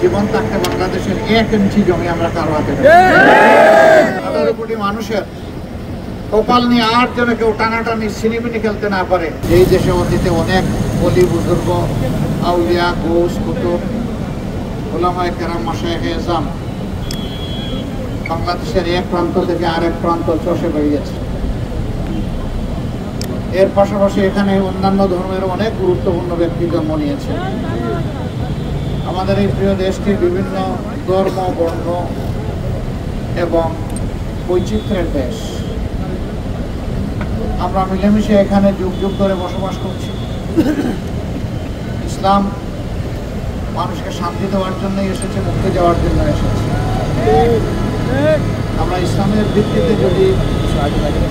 জীবন থাকতে বাংলাদেশের 1 ইঞ্চি জমি আমরা কারো হাতে 18 কোটি মানুষের কপাল নিয়ে আর যেন কেউ টানাটানি সিনেমিনি খেলতে না পারে। এই দেশে অতীতে অনেক বলি বুজুর্গ, আউলিয়া, গৌস, কুতুব, ওলামায়ে কেরাম, মাশায়েখে এজাম বাংলাদেশের এক প্রান্ত থেকে আরেক প্রান্ত চষে বেরিয়েছে। এর পাশাপাশি এখানে অন্যান্য ধর্মের অনেক গুরুত্বপূর্ণ ব্যক্তি জন্ম নিয়েছে। আমাদের এই প্রিয় দেশটি বিভিন্ন ধর্ম, বর্ণ এবং বৈচিত্র্যের দেশ। আমরা মিলেমিশে এখানে যুগ যুগ ধরে বসবাস করছি। ইসলাম মানুষকে শান্তি দেওয়ার জন্যই এসেছে, মুক্তি দেওয়ার জন্য এসেছে। আমরা ইসলামের ভিত্তিতে যদি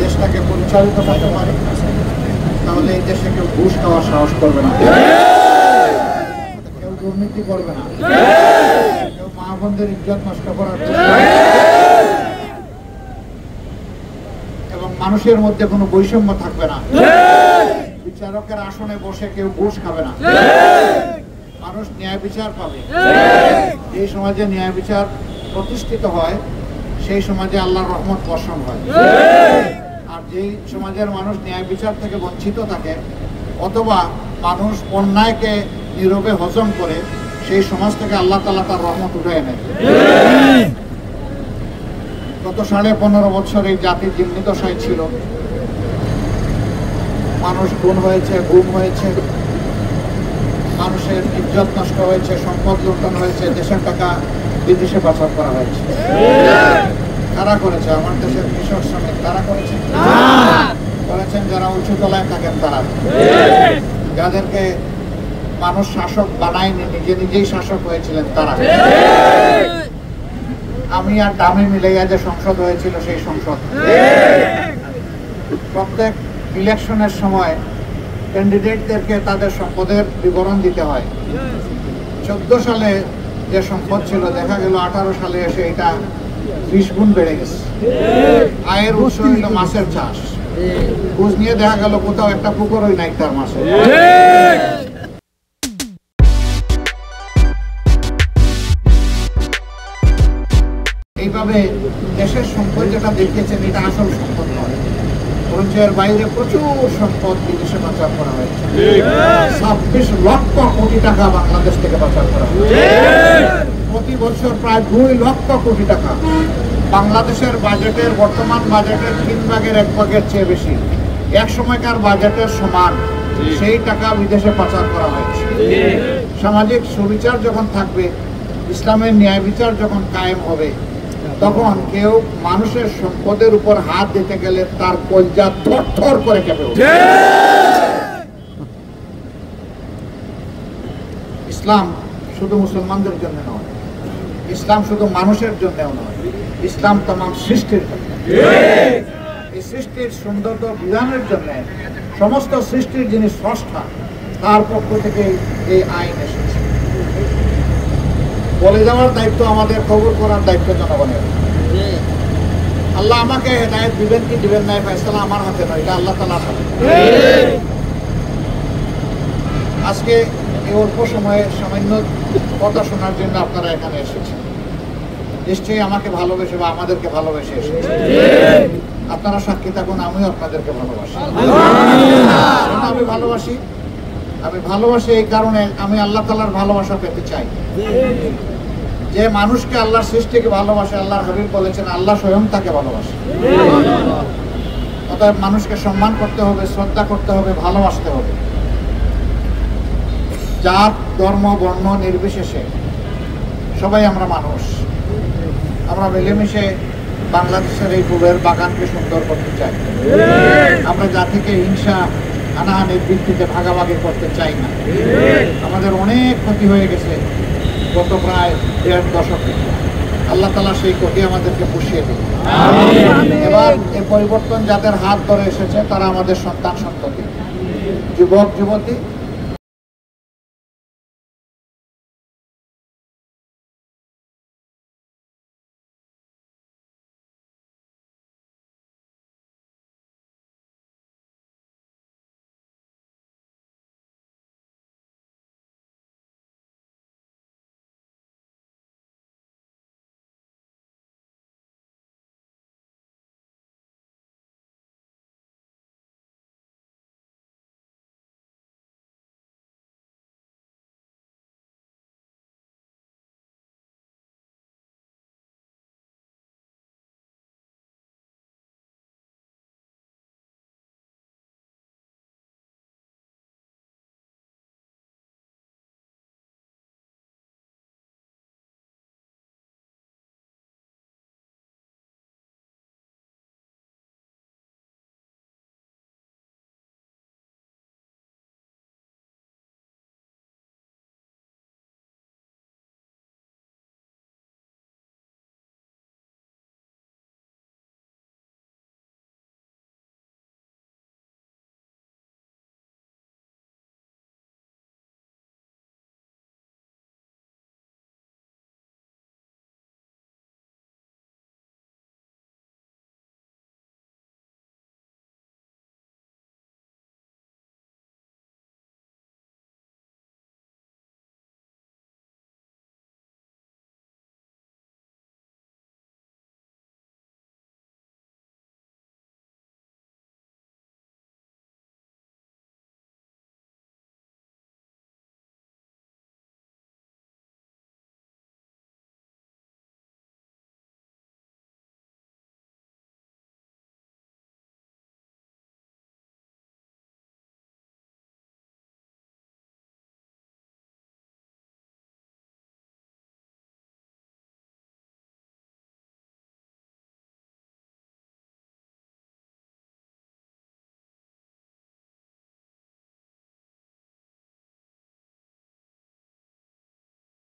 দেশটাকে পরিচালিত করতে পারি, তাহলে এই দেশে কেউ ঘুষ খাওয়ার সাহস করবে না, কেউ দুর্নীতি করবে না, কেউ মা বোনদের ইজ্জত নষ্ট করার এবং মানুষের মধ্যে কোনো বৈষম্য থাকবে না। বিচারকের আসনে বসে কেউ ঘুষ খাবে না, মানুষ ন্যায় বিচার পাবে। এই সমাজে ন্যায় বিচার প্রতিষ্ঠিত হয়, সেই সমাজে আল্লাহর রহমত বর্ষণ হয়। আর যেই সমাজের মানুষ ন্যায় বিচার থেকে বঞ্চিত থাকে অথবা মানুষ অন্যায়কে নীরবে হজম করে, সেই সমাজ থেকে আল্লাহ তাআলা তার রহমত উঠে নেয়। গত 15.5 বছর এই জাতি জীবনদশায় ছিল। মানুষ খুন হয়েছে, গুম হয়েছে, মানুষের ইজ্জত নষ্ট হয়েছে, সম্পদ লুণ্ঠন হয়েছে, দেশের টাকা বিদেশে পাচার করা হয়েছে। কারা করেছে? আমার দেশের কৃষক শ্রমিক। কারা করেছেন? করেছেন যারা উঁচু তলায় থাকেন তারা, যাদেরকে মানুষ শাসক বানায়নি, নিজে নিজেই শাসক হয়েছিলেন তারা। আমি আর দামি মিলাইয়া যে সংসদ হয়েছিল সেই সংসদ। প্রত্যেক ইলেকশনের সময় ক্যান্ডিডেটদেরকে তাদের সম্পদের বিবরণ দিতে হয়। 14 সালে যে সম্পদ ছিল, দেখা গেল 18 সালে এসে এটা 20 গুণ বেড়ে গেছে। আয়ের উৎস হইল মাছের চাষ। খোঁজ নিয়ে দেখা গেল কোথাও একটা পুকুরই নাই তার মাছে। এইভাবে দেশের সম্পদ যেটা দেখিয়েছেন, এটা আসল সম্পদ নয়, বরঞ্চ এর বাইরে প্রচুর সম্পদ বিদেশে পাচার করা হয়েছে। 26 লক্ষ কোটি টাকা বাংলাদেশ থেকে পাচার করা হয়েছে। প্রতি বছর প্রায় 2 লক্ষ কোটি টাকা। বাংলাদেশের বাজেটের, বর্তমান বাজেটের 3 ভাগের 1 ভাগের চেয়ে বেশি, এক সময়কার বাজেটের সমান সেই টাকা বিদেশে পাচার করা হয়েছে। সামাজিক সুবিচার যখন থাকবে, ইসলামের ন্যায় বিচার যখন কায়েম হবে, তখন কেউ মানুষের সম্পদের উপর হাত দিতে গেলে তার কলজা থরথর করে কেঁপে ওঠে। ইসলাম শুধু মুসলমানদের জন্য নয়, ইসলাম শুধু মানুষের জন্যও নয়, ইসলাম तमाम সৃষ্টির জন্য। এই সৃষ্টির সুন্দর বিধানের জন্য সমস্ত সৃষ্টির যিনি স্রষ্টা, তার পক্ষ থেকে এই আইন এসেছে। বলে দেওয়ার দায়িত্ব আমাদের, খবর করার দায়িত্ব জনগণের। আল্লাহ আমাকে হেদায়েত দিবেন কি দিবেন না, ফয়সালা আমার হাতে নয়, এটা আল্লাহ তাআলার হাতে। আজকে এই অল্প সময়ে সামান্য কথা শোনার জন্য আপনারা এখানে এসেছেন। নিশ্চয়ই আমাকে ভালোবেসে বা আমাদেরকে ভালোবেসে এসেছেন। আপনারা সাক্ষী থাকুন, আমিও আপনাদেরকে ভালোবাসি। আমি ভালোবাসি এই কারণে, আমি আল্লাহ তাআলার ভালোবাসা পেতে চাই। যে মানুষকে আল্লাহর সৃষ্টিকে ভালোবাসে, আল্লাহর হাবিব বলেছেন আল্লাহ স্বয়ং তাকে ভালোবাসে। অতএব মানুষকে সম্মান করতে হবে, শ্রদ্ধা করতে হবে, ভালোবাসতে হবে। জাত, ধর্ম, বর্ণ নির্বিশেষে সবাই আমরা মানুষ। আমরা মিলেমিশে বাংলাদেশের এই ফুলের বাগানকে সুন্দর করতে চাই। আমরা জাতিকে হিংসা, হানাহানির ভিত্তিতে ভাগাভাগি করতে চাই না। আমাদের অনেক ক্ষতি হয়ে গেছে গত প্রায় 1.5 দশক। আল্লাহ তাআলা সেই ক্ষতি আমাদেরকে পুষিয়ে দিন। এবার এই পরিবর্তন যাদের হাত ধরে এসেছে, তারা আমাদের সন্তান সন্ততি, যুবক যুবতী,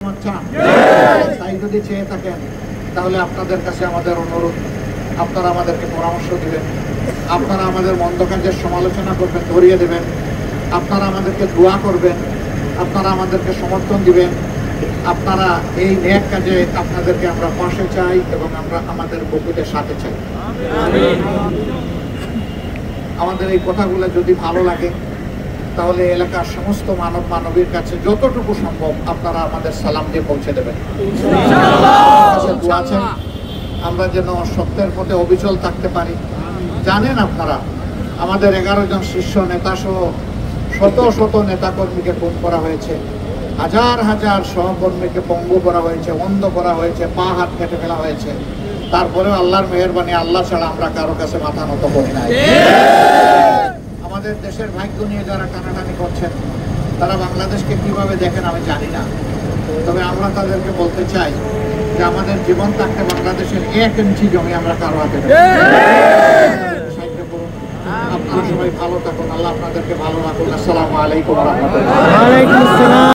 জান্নাত চান? তাই যদি চেয়ে থাকেন তাহলে আপনাদের কাছে আমাদের অনুরোধ, আপনারা আমাদেরকে পরামর্শ দিবেন, আপনারা আমাদের মন্দ কাজের সমালোচনা করবেন, ধরিয়ে দেবেন, আপনারা আমাদেরকে দোয়া করবেন, আপনারা আমাদেরকে সমর্থন দিবেন। আপনারা এই নেক কাজে আপনাদেরকে আমরা পাশে চাই এবং আমরা আমাদের বকুতের সাথে চাই। আমাদের এই কথাগুলো যদি ভালো লাগে তাহলে এলাকার সমস্ত মানব মানবীর কাছে যতটুকু সম্ভব আপনারা আমাদের সালাম দিয়ে পৌঁছে দেবেন। দোয়া চাই আমরা যেন সত্যের পথে অবিচল থাকতে পারি। জানেন আপনারা আমাদের 11 জন শীর্ষ নেতা সহ শত শত নেতাকর্মীকে খুন করা হয়েছে, হাজার হাজার সহকর্মীকে পঙ্গু করা হয়েছে, অন্ধ করা হয়েছে, পা হাত কেটে ফেলা হয়েছে। তারপরেও আল্লাহর মেহেরবানি, আল্লাহ ছাড়া আমরা কারো কাছে মাথা নত করি নাই। আমাদের দেশের ভাগ্য নিয়ে যারা টানাটানি করছেন তারা বাংলাদেশকে কিভাবে দেখেন আমি জানি না, তবে আমরা তাদেরকে বলতে চাই যে আমাদের জীবন থাকতে বাংলাদেশের 1 ইঞ্চি জমি আমরা কারো হাতে সাহায্য করুন। আপনারা সবাই ভালো থাকুন, আল্লাহ আপনাদেরকে ভালো রাখুন। আসসালামু আলাইকুম ওয়া রাহমাতুল্লাহ।